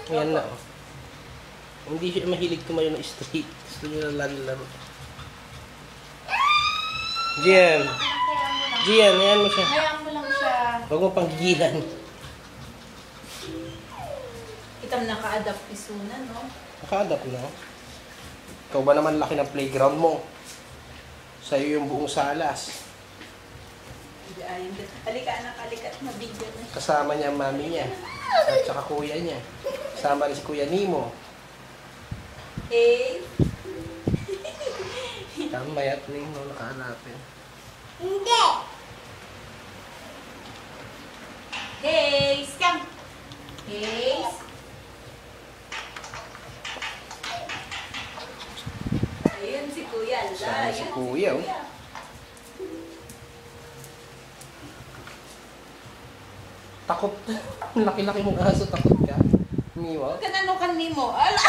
Ayan na, oh. Hindi siya mahilig tumayo ng street. Gusto niya na laro. Gian. Gian, ayan mo siya. Hayaan mo lang siya. Huwag mo pang gigilan. Itam naka-adapt isuna, no? Naka-adapt na. Ikaw ba naman laki ng playground mo? Sa'yo yung buong salas. Halika anak, halika. Mabigyan na. Kasama niya ang mami niya. At saka kuya niya. Kasama rin si Kuya Nemo. Hey. Tamay at Nemo nakahanapin. Hindi. Hey, scam. Hey. Ayun si Kuya. Kasama si Kuya, oh. Takot. Laki-laki mong aso, takot ka. Miwa. Kananukan ni mo. Ala.